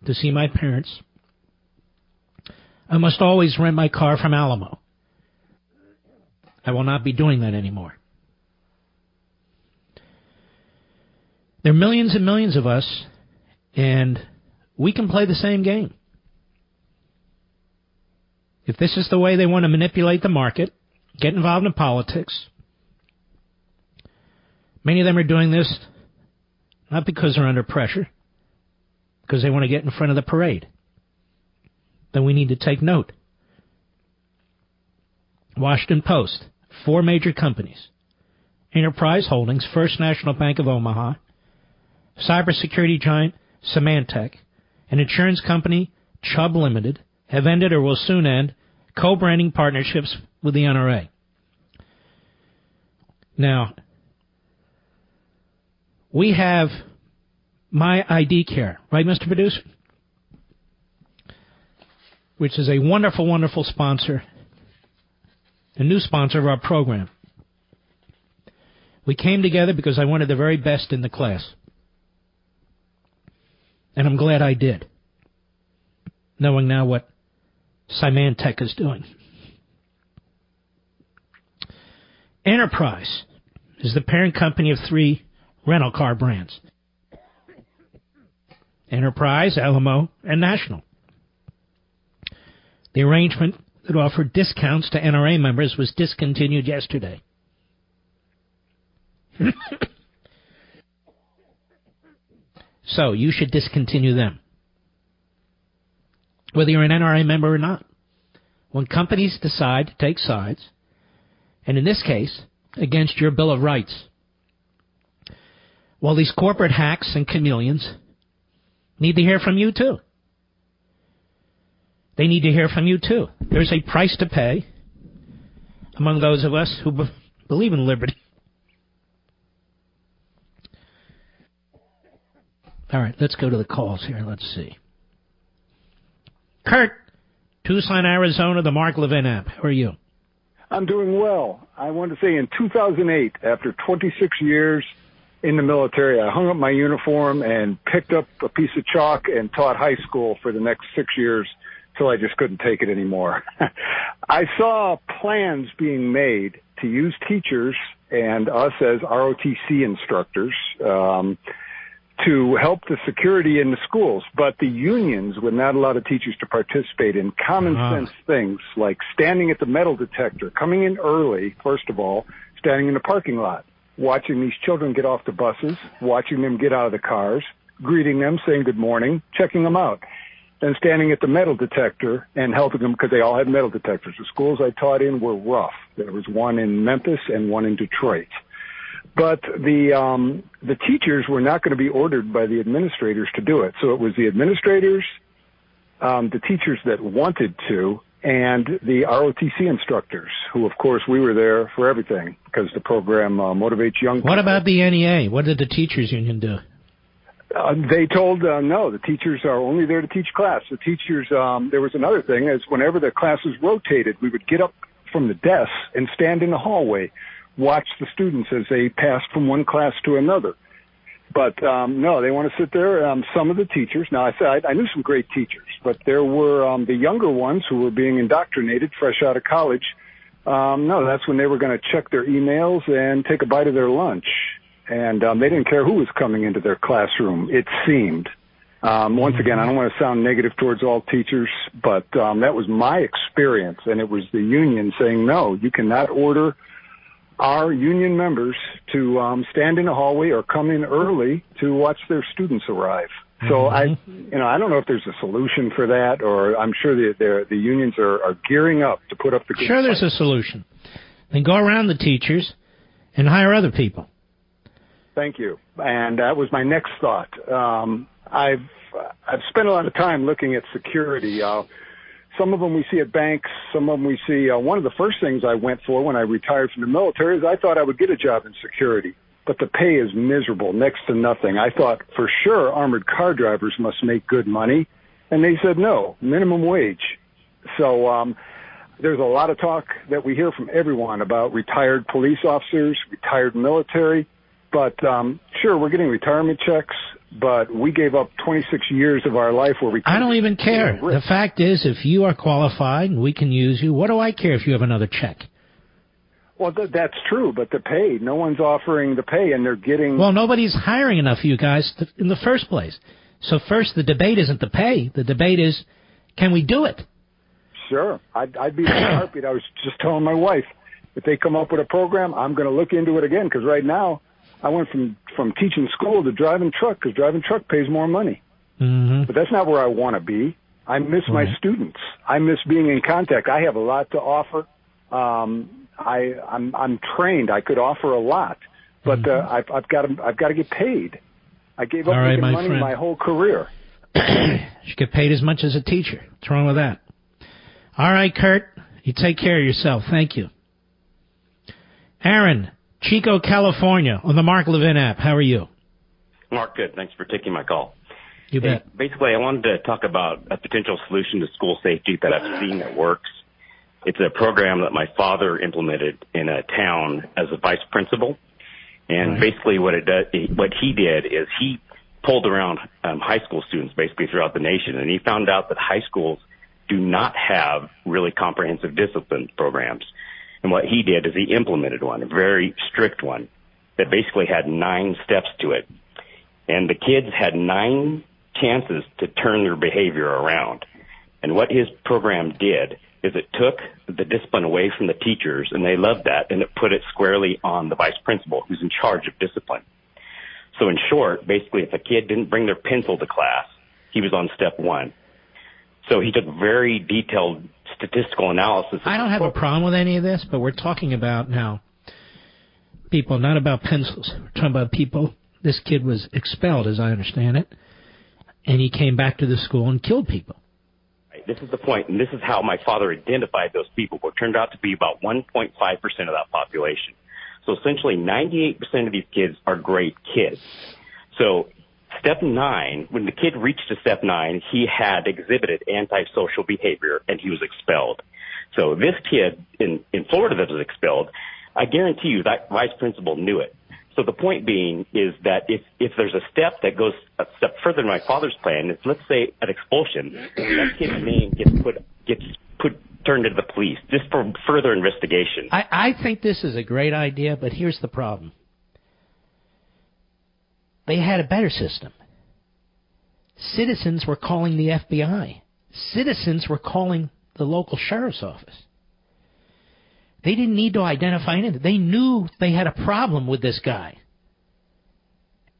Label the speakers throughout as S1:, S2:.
S1: to see my parents, I must always rent my car from Alamo. I will not be doing that anymore. There are millions and millions of us, and we can play the same game. If this is the way they want to manipulate the market, get involved in politics, many of them are doing this not because they're under pressure, because they want to get in front of the parade. Then we need to take note. Washington Post, 4 major companies: Enterprise Holdings, First National Bank of Omaha, cybersecurity giant Symantec, an insurance company, Chubb Limited, have ended or will soon end co-branding partnerships with the NRA. Now, we have My ID Care, right, Mr. Producer? Which is a wonderful, wonderful sponsor, a new sponsor of our program. We came together because I wanted the very best in the class. And I'm glad I did, knowing now what Symantec is doing. Enterprise is the parent company of 3 rental car brands: Enterprise, Alamo, and National. The arrangement that offered discounts to NRA members was discontinued yesterday. So you should discontinue them, whether you're an NRA member or not. When companies decide to take sides, and in this case, against your Bill of Rights, well, these corporate hacks and chameleons need to hear from you too. They need to hear from you too. There's a price to pay among those of us who believe in liberty. All right, let's go to the calls here. Let's see. Kurt, Tucson, Arizona, the Mark Levin app. How are you?
S2: I'm doing well. I want to say in 2008, after 26 years in the military, I hung up my uniform and picked up a piece of chalk and taught high school for the next 6 years till I just couldn't take it anymore. I saw plans being made to use teachers and us as ROTC instructors to help the security in the schools, but the unions would not allow the teachers to participate in common sense things like standing at the metal detector, coming in early, first of all, standing in the parking lot, watching these children get off the buses, watching them get out of the cars, greeting them, saying good morning, checking them out, then standing at the metal detector and helping them because they all had metal detectors. The schools I taught in were rough. There was one in Memphis and one in Detroit. But the teachers were not going to be ordered by the administrators to do it. So it was the administrators, the teachers that wanted to, and the ROTC instructors, who, of course, we were there for everything because the program motivates young people.
S1: What about the NEA? What did the teachers union do?
S2: They told, no, the teachers are only there to teach class. The teachers, there was another thing, is whenever the classes rotated, we would get up from the desks and stand in the hallway, watch the students as they passed from one class to another. But no, they want to sit there. Some of the teachers, now I knew some great teachers, but there were the younger ones who were being indoctrinated fresh out of college. No, that's when they were going to check their emails and take a bite of their lunch. And they didn't care who was coming into their classroom, it seemed. Once again, I don't want to sound negative towards all teachers, but that was my experience. And it was the union saying, no, you cannot order our union members to stand in the hallway or come in early to watch their students arrive. So I don't know if there's a solution for that, or I'm sure the unions are gearing up to put up the good
S1: Sure, there's a solution. Then go around the teachers and hire other people.
S2: Thank you. And that was my next thought. I've spent a lot of time looking at security. Some of them we see at banks. Some of them we see. One of the first things I went for when I retired from the military is I thought I would get a job in security, but the pay is miserable, next to nothing. I thought for sure armored car drivers must make good money, and they said no, minimum wage. So there's a lot of talk that we hear from everyone about retired police officers, retired military. But sure, we're getting retirement checks, but we gave up 26 years of our life where we...
S1: I don't even care. The fact is, if you are qualified and we can use you, what do I care if you have another check?
S2: Well, that's true, but the pay, no one's offering the pay, and they're getting...
S1: Well, nobody's hiring enough of you guys in the first place. So first, the debate isn't the pay. The debate is, can we do it?
S2: Sure. I'd be in a heartbeat. I was just telling my wife, if they come up with a program, I'm going to look into it again, because right now, I went from teaching school to driving truck, because driving truck pays more money.
S1: Mm-hmm.
S2: But that's not where I want to be. I miss my students. I miss being in contact. I have a lot to offer. I'm trained. I could offer a lot, but I've got to get paid. I gave up making money my whole career.
S1: You should get paid as much as a teacher. What's wrong with that? All right, Kurt. You take care of yourself. Thank you. Aaron, Chico, California, on the Mark Levin app. How are you?
S3: Mark, good. Thanks for taking my call.
S1: You bet.
S3: Basically, I wanted to talk about a potential solution to school safety that I've seen that works. It's a program that my father implemented in a town as a vice principal. And basically what he did is he pulled around high school students basically throughout the nation, and he found out that high schools do not have really comprehensive discipline programs. And what he did is he implemented one, a very strict one, that basically had 9 steps to it. And the kids had 9 chances to turn their behavior around. And what his program did is it took the discipline away from the teachers, and they loved that, and it put it squarely on the vice principal, who's in charge of discipline. So in short, basically, if a kid didn't bring their pencil to class, he was on step 1. So he took very detailed statistical analysis.
S1: I don't have a problem with any of this, but we're talking about now people, not about pencils. We're talking about people. This kid was expelled, as I understand it, and he came back to the school and killed people.
S3: This is the point, and this is how my father identified those people, what turned out to be about 1.5% of that population. So essentially 98% of these kids are great kids. So step 9, when the kid reached to step 9, he had exhibited antisocial behavior, and he was expelled. So this kid in Florida that was expelled, I guarantee you that vice principal knew it. So the point being is that if there's a step that goes a step further than my father's plan, it's, let's say, an expulsion, that kid's name gets turned to the police just for further investigation.
S1: I think this is a great idea, but here's the problem. They had a better system. Citizens were calling the FBI. Citizens were calling the local sheriff's office. They didn't need to identify anything. They knew they had a problem with this guy.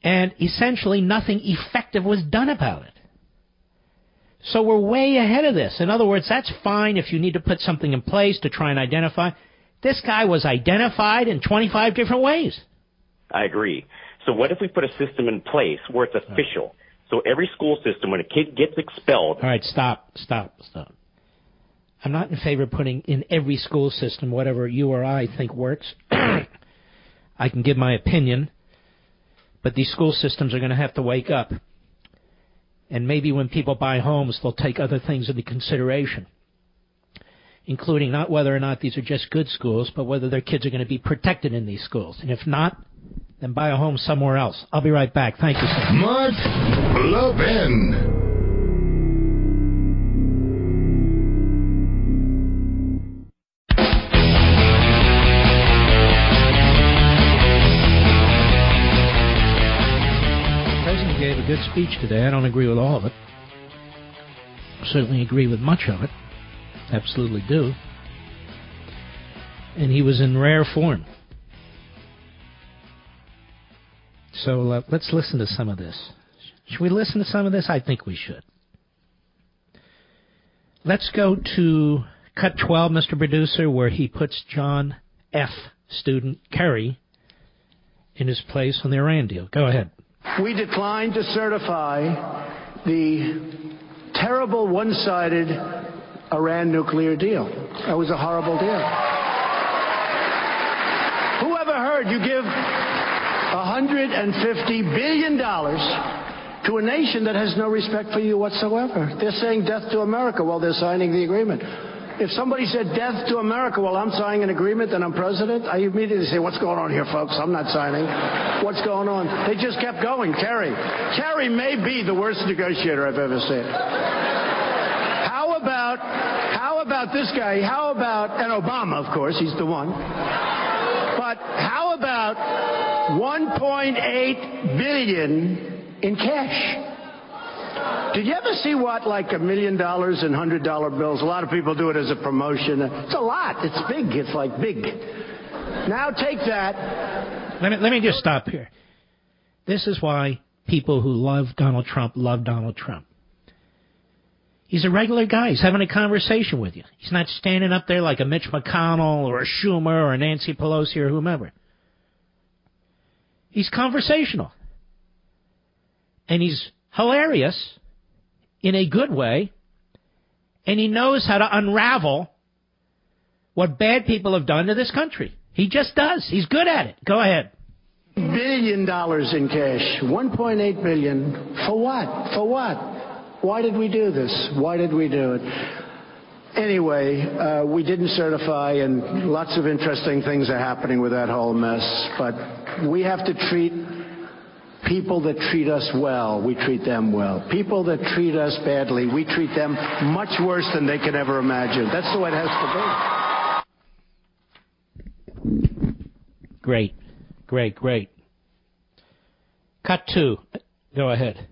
S1: And essentially nothing effective was done about it. So we're way ahead of this. In other words, that's fine if you need to put something in place to try and identify. This guy was identified in 25 different ways.
S3: I agree. So what if we put a system in place where it's official? So every school system, when a kid gets expelled...
S1: All right, stop. I'm not in favor of putting in every school system whatever you or I think works. I can give my opinion, but these school systems are going to have to wake up. And maybe when people buy homes, they'll take other things into consideration, including not whether or not these are just good schools, but whether their kids are going to be protected in these schools. And if not, then buy a home somewhere else. I'll be right back. Thank you, sir.
S4: Mark Levin.
S1: Good speech today. I don't agree with all of it. Certainly agree with much of it. Absolutely do. And he was in rare form. So let's listen to some of this. Should we listen to some of this? I think we should. Let's go to cut 12, Mr. Producer, where he puts John F. student Kerry in his place on the Iran deal. Go ahead.
S5: We declined to certify the terrible one-sided Iran nuclear deal. That was a horrible deal. Who ever heard you give $150 billion to a nation that has no respect for you whatsoever? They're saying death to America while they're signing the agreement. if somebody said death to America while I'm signing an agreement and I'm president, I immediately say, what's going on here, folks? I'm not signing. What's going on? They just kept going. Kerry may be the worst negotiator I've ever seen. How about this guy? And Obama, of course, he's the one. But how about $1.8 billion in cash? Did you ever see what, like $1 million in $100 bills? A lot of people do it as a promotion. It's a lot. It's big. It's like big. Now take that.
S1: Let me just stop here. This is why people who love Donald Trump love Donald Trump. He's a regular guy. He's having a conversation with you. He's not standing up there like a Mitch McConnell or a Schumer or a Nancy Pelosi or whomever. He's conversational. And he's hilarious in a good way. And he knows how to unravel what bad people have done to this country. He just does. He's good at it. Go ahead.
S5: $1 billion in cash. $1.8 billion. For what? For what? Why did we do this? Why did we do it? Anyway, we didn't certify, and lots of interesting things are happening with that whole mess. But we have to treat people that treat us well, we treat them well. People that treat us badly, we treat them much worse than they could ever imagine. That's the way it has to be.
S1: Great. Cut 2. Go ahead.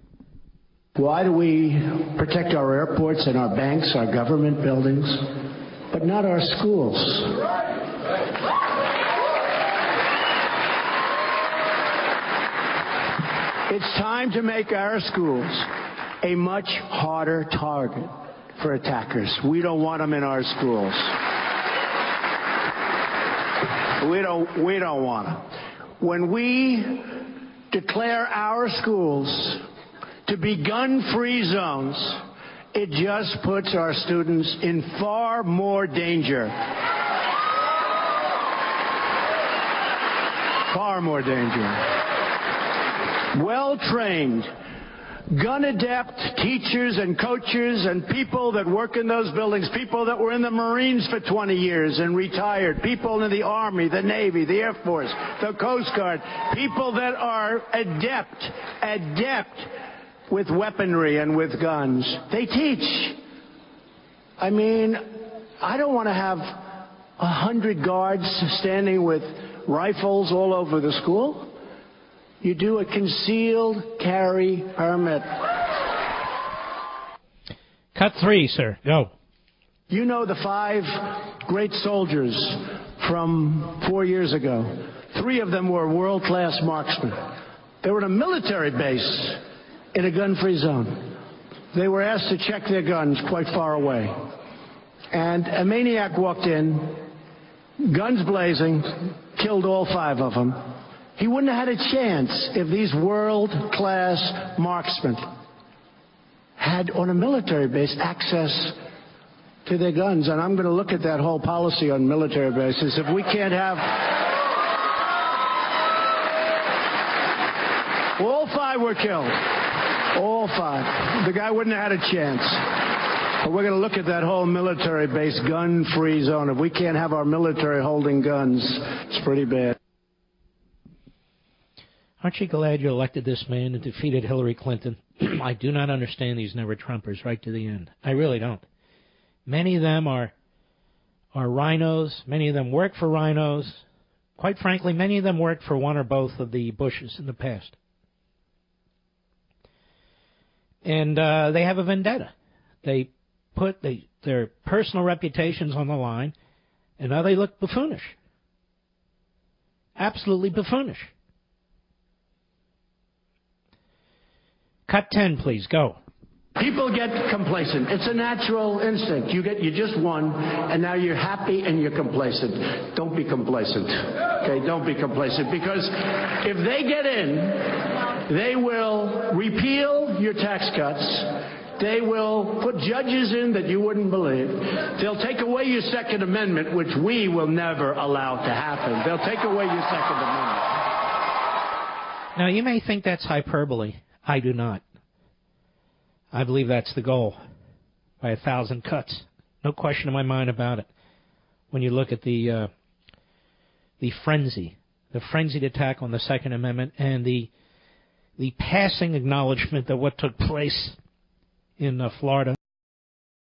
S5: Why do we protect our airports and our banks, our government buildings, but not our schools? It's time to make our schools a much harder target for attackers. We don't want them in our schools. We don't want them. When we declare our schools to be gun-free zones, it just puts our students in far more danger. Far more danger. Well-trained, gun-adept teachers and coaches and people that work in those buildings, people that were in the Marines for 20 years and retired, people in the Army, the Navy, the Air Force, the Coast Guard, people that are adept with weaponry and with guns. They teach. I mean, I don't want to have 100 guards standing with rifles all over the school. You do a concealed carry permit.
S1: Cut 3, sir. Go.
S5: You know the 5 great soldiers from 4 years ago. 3 of them were world-class marksmen. They were in a military base in a gun-free zone. They were asked to check their guns quite far away. And a maniac walked in, guns blazing, killed all 5 of them. He wouldn't have had a chance if these world-class marksmen had, on a military base, access to their guns. And I'm going to look at that whole policy on military bases. If we can't have... All 5 were killed. All 5. The guy wouldn't have had a chance. But we're going to look at that whole military base gun-free zone. If we can't have our military holding guns, it's pretty bad.
S1: Aren't you glad you elected this man and defeated Hillary Clinton? I do not understand these never-Trumpers right to the end. I really don't. Many of them are rhinos. Many of them work for rhinos. Quite frankly, many of them worked for one or both of the Bushes in the past. And they have a vendetta. They put their personal reputations on the line, and now they look buffoonish. Absolutely buffoonish. Cut 10, please. Go.
S5: People get complacent. It's a natural instinct. You just won, and now you're happy and you're complacent. Don't be complacent. Okay, don't be complacent. Because if they get in, they will repeal your tax cuts. They will put judges in that you wouldn't believe. They'll take away your Second Amendment, which we will never allow to happen. They'll take away your Second Amendment.
S1: Now, you may think that's hyperbole. I do not. I believe that's the goal, by 1,000 cuts. No question in my mind about it. When you look at the frenzied attack on the Second Amendment and the passing acknowledgement that what took place in Florida